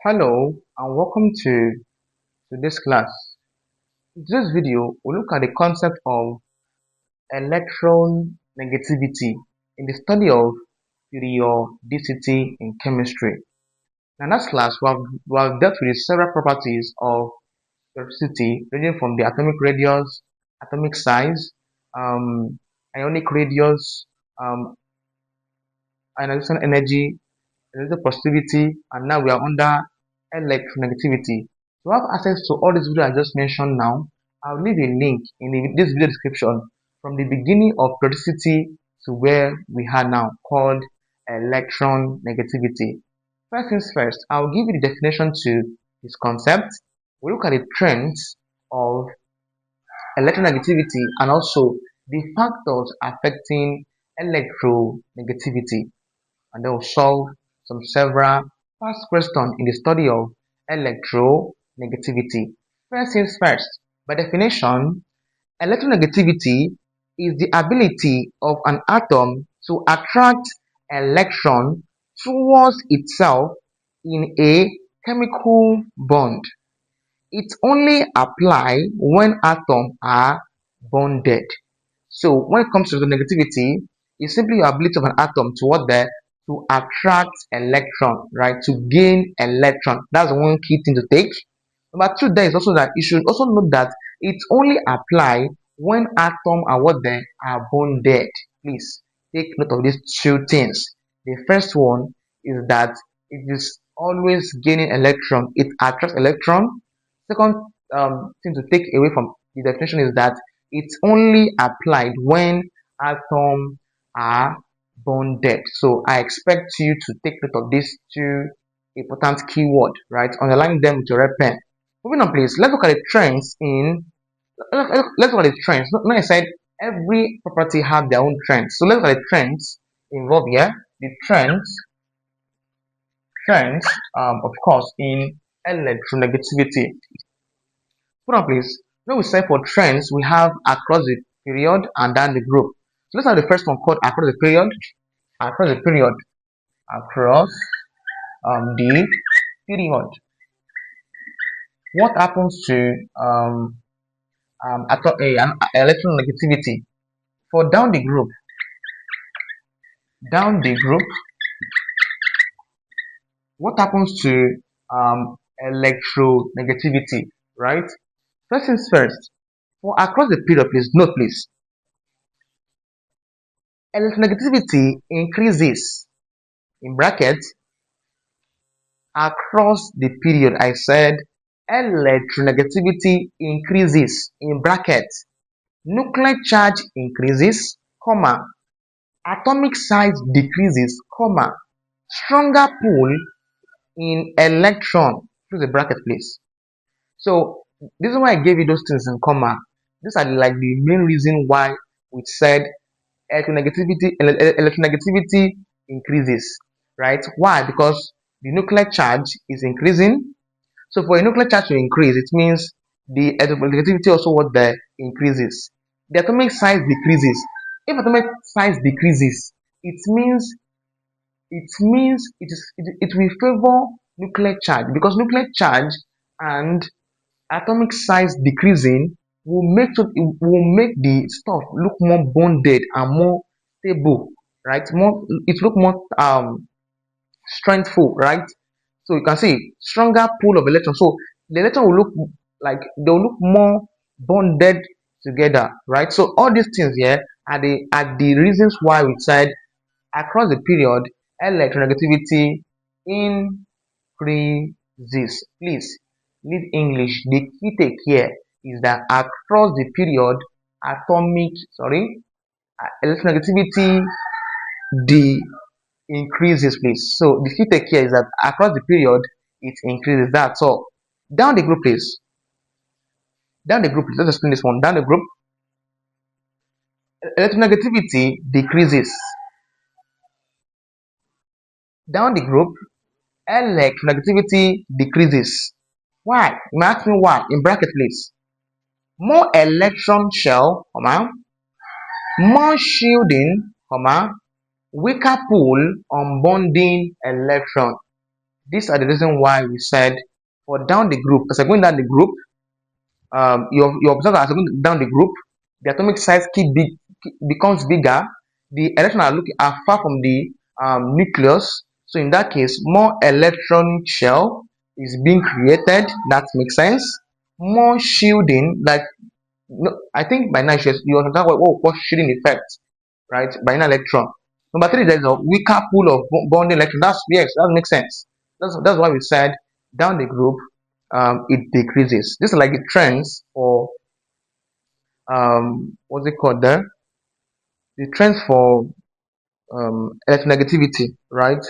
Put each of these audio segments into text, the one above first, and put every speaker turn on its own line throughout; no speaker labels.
Hello and welcome to this class. In this video, we'll look at the concept of electronegativity in the study of periodicity in chemistry. Now, in that class, we have dealt with several properties of periodicity ranging from the atomic radius, atomic size, um, ionic radius, um, ionization energy, electropositivity, and now we are under electronegativity. To have access to all these videos I just mentioned now, I'll leave a link in this video description from the beginning of periodicity to where we are now, called electronegativity. First things first, I'll give you the definition to this concept. We'll look at the trends of electronegativity and also the factors affecting electronegativity, and they will solve some several past questions in the study of electronegativity. First things first, by definition, electronegativity is the ability of an atom to attract electron towards itself in a chemical bond. It only applies when atoms are bonded. So when it comes to the negativity, it's simply your ability of an atom to what there to attract electron, right? To gain electron. That's one key thing to take. Number two, there is also that you should also note that it only apply when atoms are what they are bonded. Please take note of these two things. The first one is that it is always gaining electron. It attracts electron. Second thing to take away from the definition is that it's only applied when atoms are bonded. So I expect you to take note of these two important keyword, right? Underline them with your red pen. Moving on, please. Let's look at the trends in. Let's look at the trends. Now I said every property have their own trends. So let's look at the trends involved here. The trends, of course, in electronegativity. Put on, please. When we say for trends, we have across the period and down the group. So let's have the first one called across the period. Across the period. Across the period. What happens to electronegativity? For down the group, what happens to electronegativity, right? First things first. For across the period, please note, please, electronegativity increases in brackets across the period. I said electronegativity increases in brackets. Nuclear charge increases, comma, atomic size decreases, comma, stronger pull in electron. Choose the bracket, please. So this is why I gave you those things in comma. These are like the main reason why we said electronegativity increases, right? Why? Because the nuclear charge is increasing. So for a nuclear charge to increase, it means the electronegativity also what there increases. The atomic size decreases. If atomic size decreases, it will favor nuclear charge, because nuclear charge and atomic size decreasing will make the stuff look more bonded and more stable, right? It look more strengthful, right? So you can see stronger pull of electrons. So the electron will look like they'll look more bonded together, right? So all these things here are the reasons why we said across the period electronegativity increases. Please leave English. The key take here is that across the period electronegativity the increases, please. So the key take here is that across the period it increases. That's all. Down the group, please. Down the group, please. Let's explain this one. Down the group, electronegativity decreases. Down the group, electronegativity decreases. Why? You may ask me why. In bracket, please. More electron shell, comma, more shielding, comma, weaker pull on bonding electron. These are the reason why we said for down the group, as I'm going down the group, you observe as I'm going down the group, the atomic size becomes bigger. The electrons are far from the nucleus. So in that case, more electron shell is being created. That makes sense. More shielding, like no, I think by now you understand what we call shielding effect, right? By an electron. Number three, there's a weaker pool of bonding electron. That's yes, that makes sense. That's why we said down the group, it decreases. This is like the trends for what's it called there? The trends for electronegativity, right?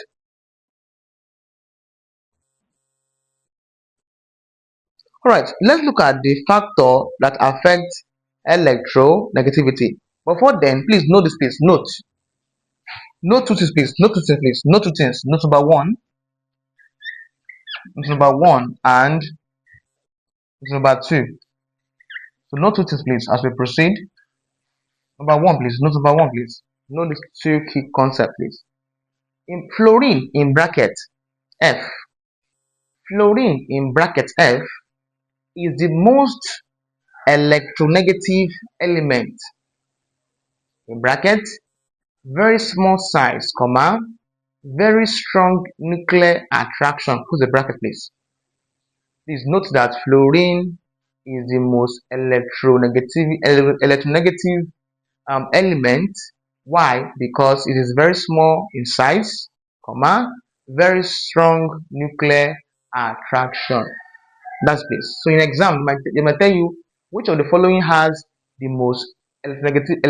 All right, let's look at the factor that affects electronegativity. Before then, please note this, please note two things, please, note two things, please, note two things. Note number one, and note number two. So note two things, please, as we proceed. Number one, please. Note number one, please. Note these two key concepts, please. In fluorine in bracket F, fluorine in bracket F is the most electronegative element in bracket, very small size, comma, very strong nuclear attraction. Put the bracket, please. Please note that fluorine is the most electronegative element. Why? Because it is very small in size, comma, very strong nuclear attraction. That's this. So in exam, they might tell you which of the following has the most electronegative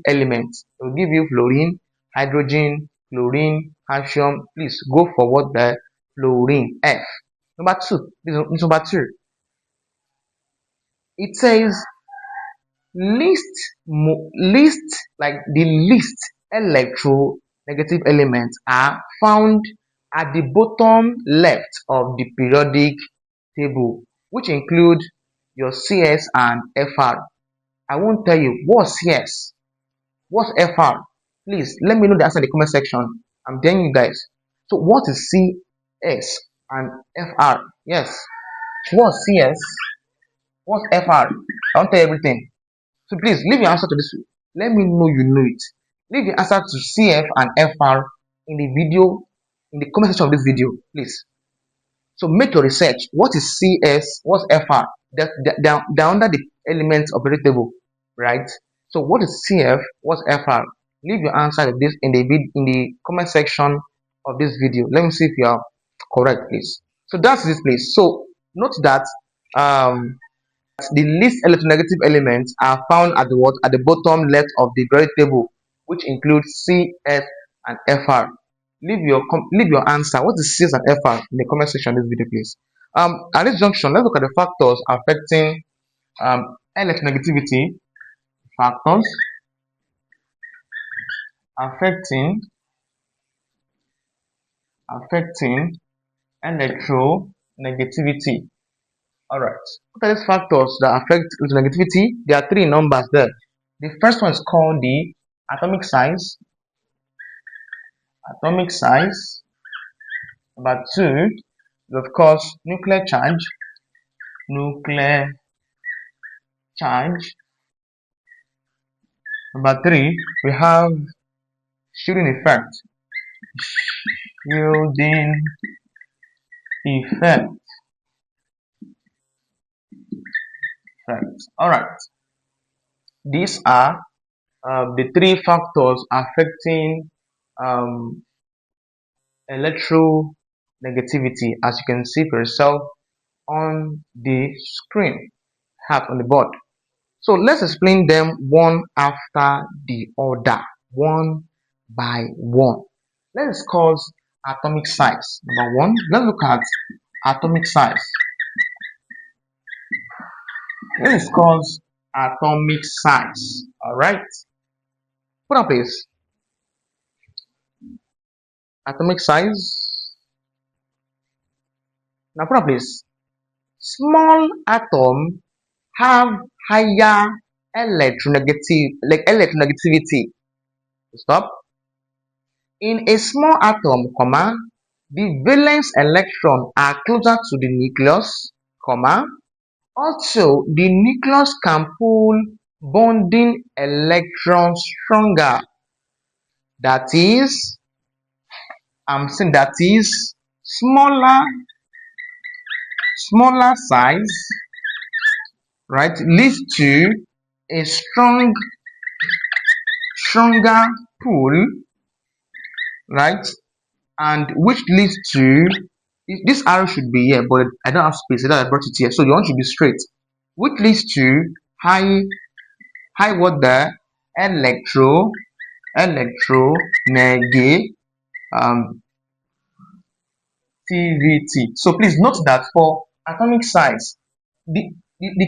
elements. It will give you fluorine, hydrogen, chlorine, calcium. Please go for what the fluorine F. Number two. This is number two. It says least least like the least electronegative elements are found at the bottom left of the periodic table, which include your CS and FR. I won't tell you what's CS, what's FR. Please let me know the answer in the comment section. I'm telling you guys. So what is CS and FR? Yes, what's CS, what's FR? I won't tell you everything. So please leave your answer to this. Let me know you know it. Leave your answer to CF and FR in the video, in the comment section of this video, please. So make your research. What is CS? What's FR? They're under the elements of the table, right? So what is CF? What's FR? Leave your answer to this in the comment section of this video. Let me see if you are correct, please. So that's this, please. So note that the least electronegative elements are found at the what? At the bottom left of the periodic table, which includes C, S, and FR. Leave your answer. What is CS and FR in the comment section of this video, please. At this junction, let's look at the factors affecting electronegativity. Factors affecting electronegativity. All right. What are these factors that affect electronegativity? There are three numbers there. The first one is called the atomic size. Atomic size. Number two is of course nuclear charge. Nuclear charge. Number three, we have shielding effect. Shielding effect. All right. These are the three factors affecting um, electronegativity, as you can see for yourself on the screen, have on the board. So let's explain them one after the other, one by one. Let's discuss atomic size. Number one, let's look at atomic size. Let's discuss atomic size. All right. Put up please. Atomic size. Now put up please. Small atom have higher electronegativity. Stop. In a small atom, comma, The valence electron are closer to the nucleus, comma. Also, the nucleus can pull bonding electrons stronger. That is, I'm saying that is smaller size, right, leads to a stronger pull, right, and which leads to this arrow should be here, but I don't have space. So I brought it here, so the one should be straight, which leads to high what the electronegativity. So please note that for atomic size, the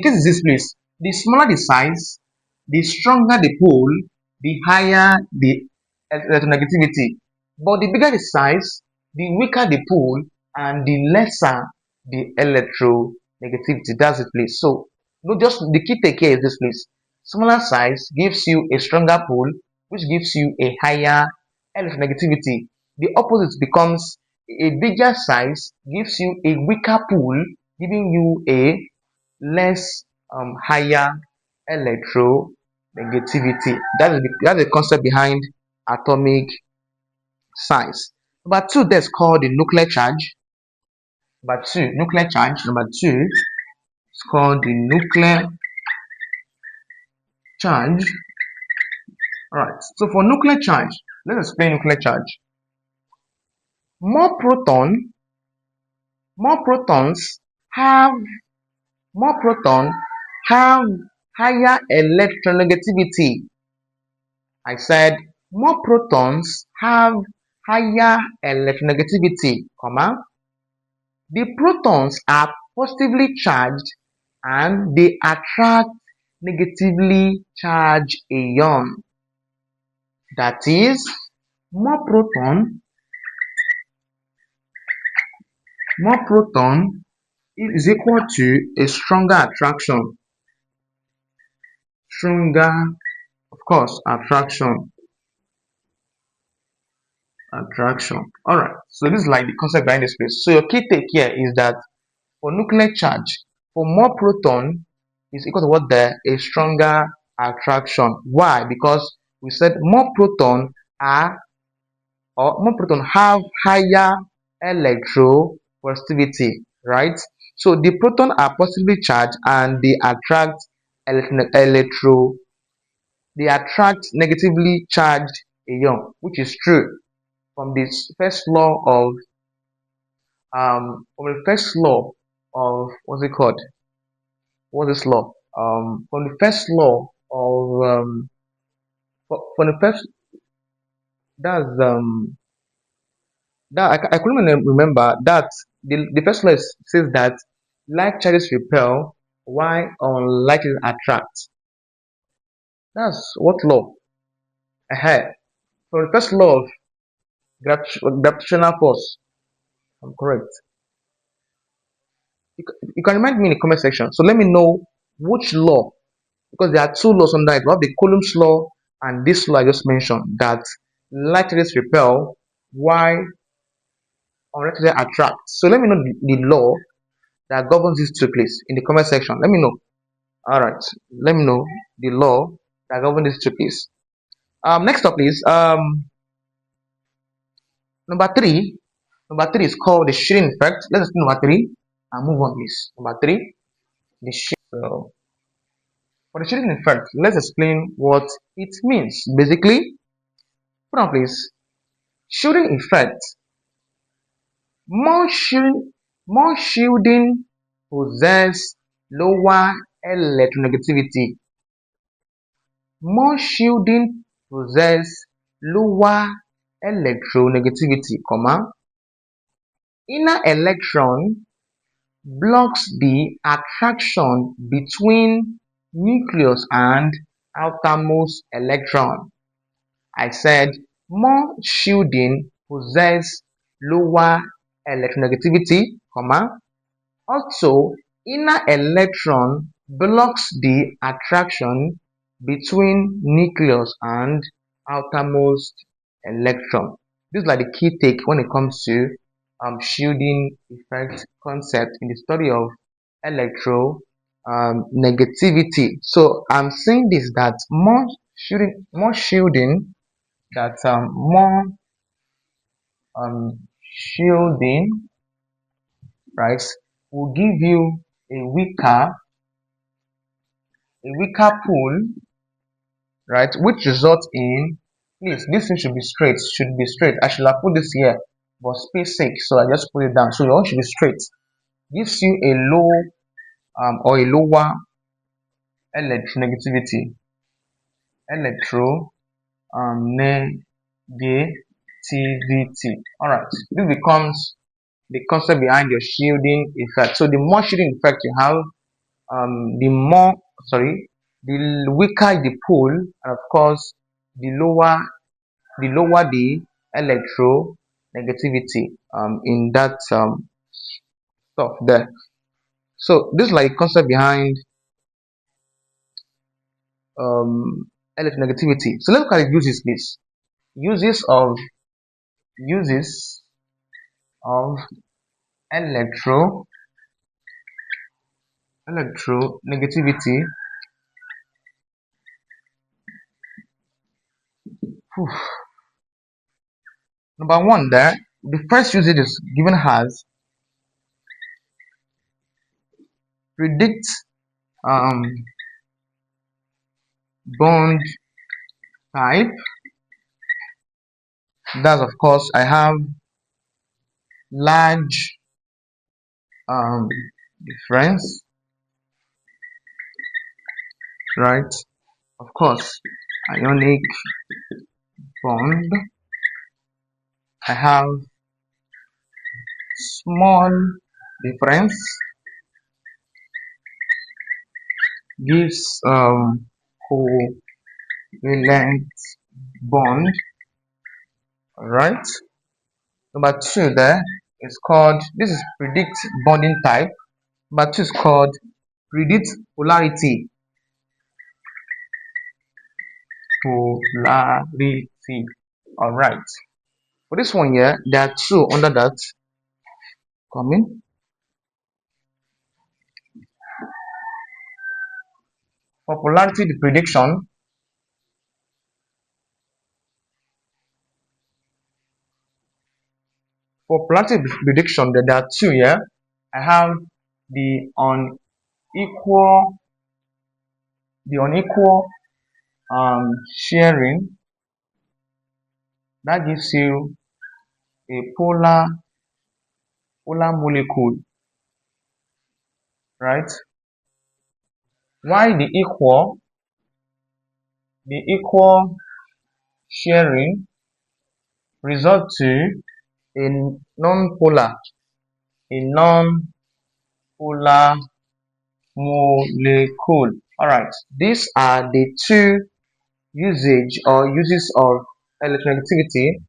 case is this place. The smaller the size, the stronger the pole, the higher the electronegativity. But the bigger the size, the weaker the pole, and the lesser the electronegativity. That's the place. So no, just the key take here is this place. Smaller size gives you a stronger pole, which gives you a higher electronegativity. The opposite becomes a bigger size gives you a weaker pool, giving you a less higher electronegativity. That's the concept behind atomic size. Number two, that's called the nuclear charge. Number two, nuclear charge. Number two is called the nuclear charge. Alright, so for nuclear charge, let's explain nuclear charge. More proton, more protons have more proton have higher electronegativity. I said more protons have higher electronegativity, comma. The protons are positively charged and they attract negatively charged ion. That is, more proton is equal to a stronger attraction. Stronger, of course, attraction. All right, so this is like the concept behind this place. So your key take here is that for nuclear charge, for more proton is equal to what there a stronger attraction. Why? Because we said more proton have higher electropositivity, right? So the proton are positively charged and electro they attract negatively charged ion, which is true from this first law of what's it called? What's this law? From the first law of from the first that's that I couldn't even remember that the first law says that like charges repel while unlike charges attract. That's what law? Ahead. From the first law of gravitational force. I'm correct. You can remind me in the comment section. So let me know which law, because there are two laws under it. We have the Coulomb's law and this law I just mentioned that light rays repel while unlight rays attract. So let me know the law that governs these two, please, in the comment section. Let me know. All right, let me know the law that governs these two, please. Next up, please. Number three. Number three is called the shielding effect. Let's do number three and move on, please. Number three, the shielding. So for the shielding effect, let's explain what it means. Basically, put on, please. Shielding effect. More shielding possess lower electronegativity. More shielding possess lower electronegativity, comma. Inner electron blocks the attraction between nucleus and outermost electron. I said more shielding possess lower electronegativity, comma. Also, inner electron blocks the attraction between nucleus and outermost electron. This is like the key take when it comes to shielding effect concept in the study of electro negativity. So I'm saying this, that more shielding, that more shielding, right, will give you a weaker pull, right, which results in, please, this thing should be straight. I should have put this here, but space sake, so I just put it down. So your own should be straight. Gives you a low or a lower electronegativity. Electro negativity. All right, this becomes the concept behind your shielding effect. So the more shielding effect you have, the more, sorry, the weaker the pull, and of course the lower the electro negativity in that stuff there. So this is like concept behind um electronegativity. So let's look at the uses, please. Uses of uses of electronegativity. Number one, there, the first usage is given as predict um bond type. That's, of course, I have large um difference, right? Of course, ionic bond. I have small difference, gives covalent bond, right? Number two, there is called, this is predict bonding type. Number two is called predict polarity. Polarity. All right. For this one here, there are two under that coming. For polarity, the prediction. For polarity prediction, there are two here. I have the unequal, the unequal sharing, that gives you a polar molecule, right? While the equal sharing result to a non-polar a non-polar molecule. All right, these are the two usage or uses of electronegativity.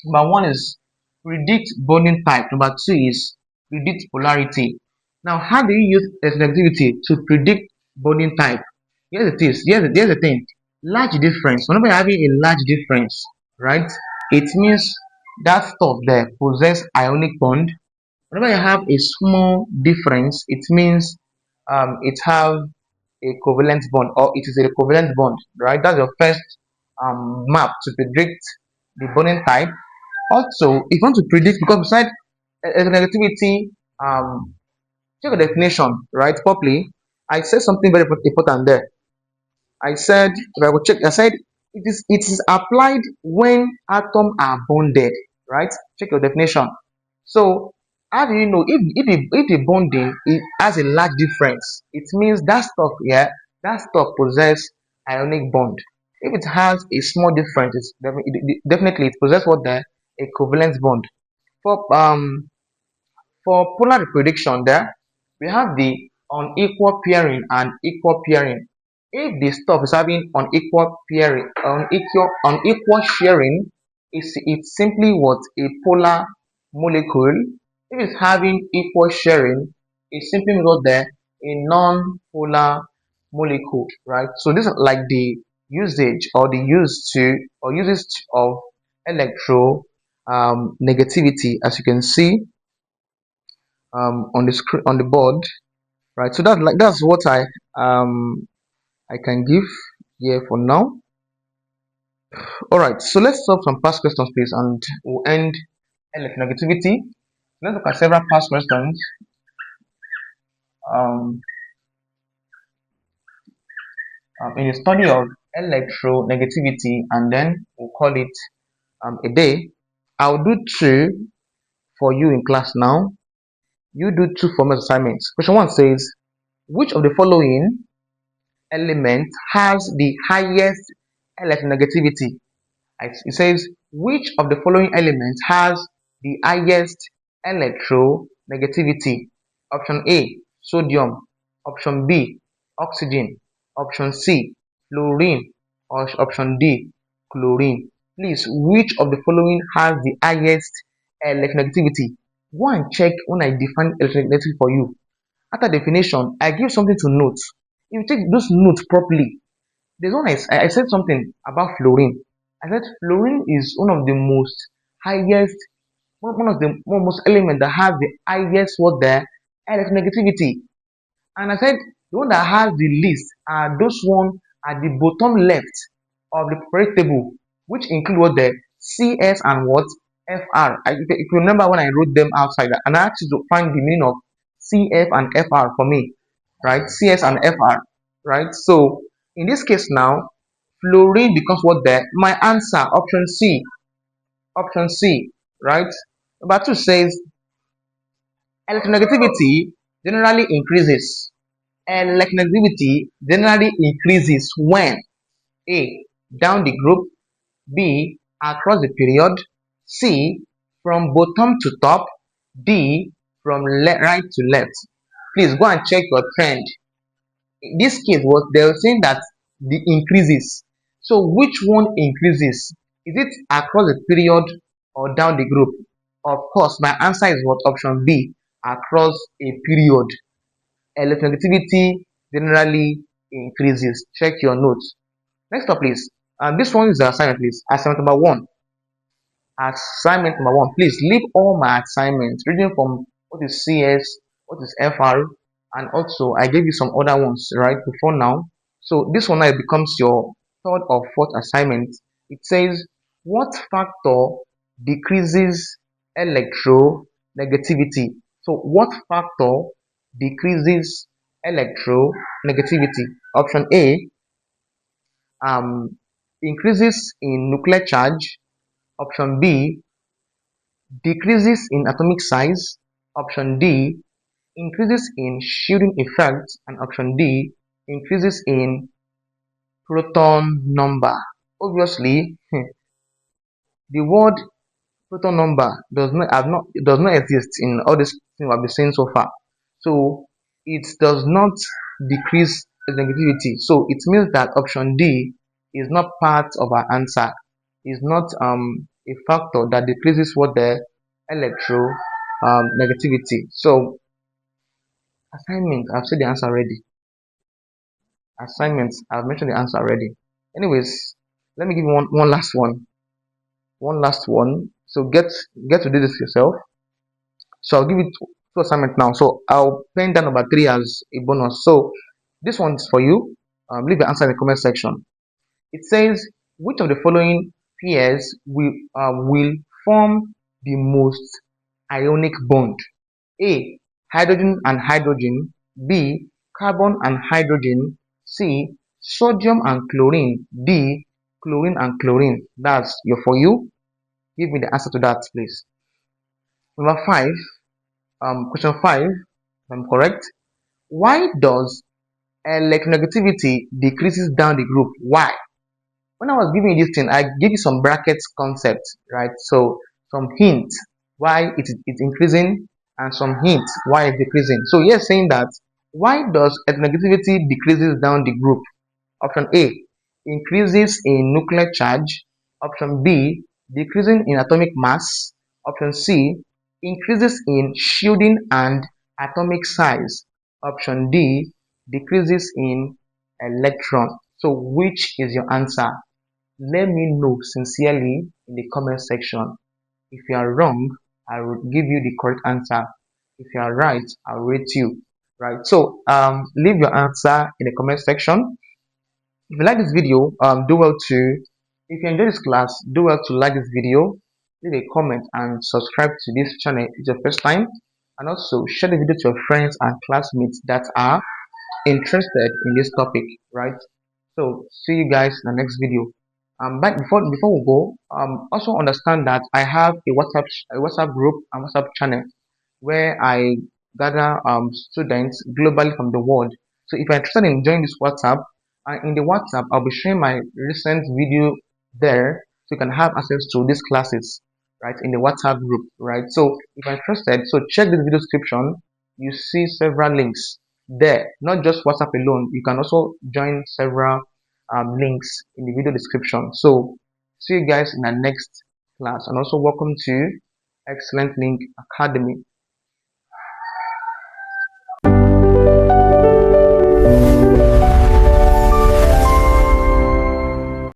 Number one is predict bonding type. Number two is predict polarity. Now, how do you use electronegativity to predict bonding type? Here's the thing. Here's the thing. Large difference. Whenever you're having a large difference, right, it means that stuff there possess ionic bond. Whenever you have a small difference, it means it have a covalent bond, or it is a covalent bond, right? That's your first map to predict the bonding type. Also, if you want to predict, because beside negativity, check the definition, right? Properly, I said something very important there. I said, if I would check, I said it is applied when atoms are bonded, right? Check your definition. So how do you know if the bonding it has a large difference? It means that stuff, yeah, that stuff possess ionic bond. If it has a small difference, it's definitely it possess what, the a covalent bond. For polar prediction, there we have the unequal pairing and equal pairing. If the stuff is having unequal pairing, unequal sharing, it's simply what, a polar molecule. If it's having equal sharing, it's simply what, there a non-polar molecule, right? So this is like the usage or the use to or uses of electro negativity, as you can see on the screen, on the board, right? So that's what I can give here for now. All right, so let's solve some past questions, please, and we'll end electronegativity. Let's look at several past questions. Um, in the study of electronegativity, and then we'll call it a day. I'll do two for you in class now. You do two for me assignments. Question one says, which of the following elements has the highest electronegativity? It says, which of the following elements has the highest electronegativity? Option A, sodium. Option B, oxygen. Option C, fluorine. Or option D, chlorine. Please, which of the following has the highest electronegativity? Go and check when I define electronegativity for you. After definition, I give something to note. If you take those notes properly, there's one I said something about fluorine. I said fluorine is one of the most highest, one of the most element that has the highest what there electronegativity. And I said the one that has the least are those one at the bottom left of the periodic table, which include what the CS and what FR. If you remember when I wrote them outside, and I asked you to find the meaning of CF and FR for me, right? CS and FR, right? So in this case now, fluorine becomes what there? My answer, option C, right? Number two says electronegativity generally increases. Electronegativity generally increases when A, down the group, B, across the period, C, from bottom to top, D, from right to left. Please go and check your trend. In this case, what they were saying that the increases. So which one increases? Is it across the period or down the group? Of course, my answer is what? Option B, across a period. Electronegativity generally increases. Check your notes. Next up, please. This one is the assignment, please. Assignment number one. Assignment number one. Please leave all my assignments reading from what is CS, what is FR, and also I gave you some other ones right before now. So this one now becomes your third or fourth assignment. It says, what factor decreases electronegativity? So what factor decreases electronegativity? Option A, um, increases in nuclear charge. Option B, decreases in atomic size. Option D, increases in shielding effect. And option D, increases in proton number. Obviously, the word proton number does not exist in all this thing I've been saying so far. So it does not decrease the negativity. So it means that option D is not part of our answer. Is not a factor that decreases what the electro negativity. So assignment, I've said the answer already. Assignments, I've mentioned the answer already. Anyways, let me give you one last one. One last one. So get to do this yourself. So I'll give you two assignment now. So I'll pen down number three as a bonus. So this one's for you. Leave your answer in the comment section. It says, which of the following pairs will form the most ionic bond? A, hydrogen and hydrogen. B, carbon and hydrogen. C, sodium and chlorine. D, chlorine and chlorine. That's your for you. Give me the answer to that, please. Number five, question five, if I'm correct. Why does electronegativity decreases down the group? Why? When I was giving you this thing, I gave you some brackets concept, right? So some hints why it's increasing and some hints why it's decreasing. So you're saying that why does electronegativity decreases down the group? Option A, increases in nuclear charge. Option B, decreasing in atomic mass. Option C, increases in shielding and atomic size. Option D, decreases in electron. So which is your answer? Let me know sincerely in the comment section. If you are wrong, I will give you the correct answer. If you are right, I'll rate you. Right. So leave your answer in the comment section. If you like this video, do well to, if you enjoy this class, do well to like this video, leave a comment and subscribe to this channel if it's your first time, and also share the video to your friends and classmates that are interested in this topic, right? So see you guys in the next video. But before we go, also understand that I have a WhatsApp group and WhatsApp channel where I gather students globally from the world. So if you're interested in joining this WhatsApp, in the WhatsApp, I'll be sharing my recent video there, so you can have access to these classes, right, in the WhatsApp group, right? So if you're interested, so check the video description. You see several links there, not just WhatsApp alone. You can also join several links in the video description. So see you guys in the next class, and also welcome to Excellent Link Academy.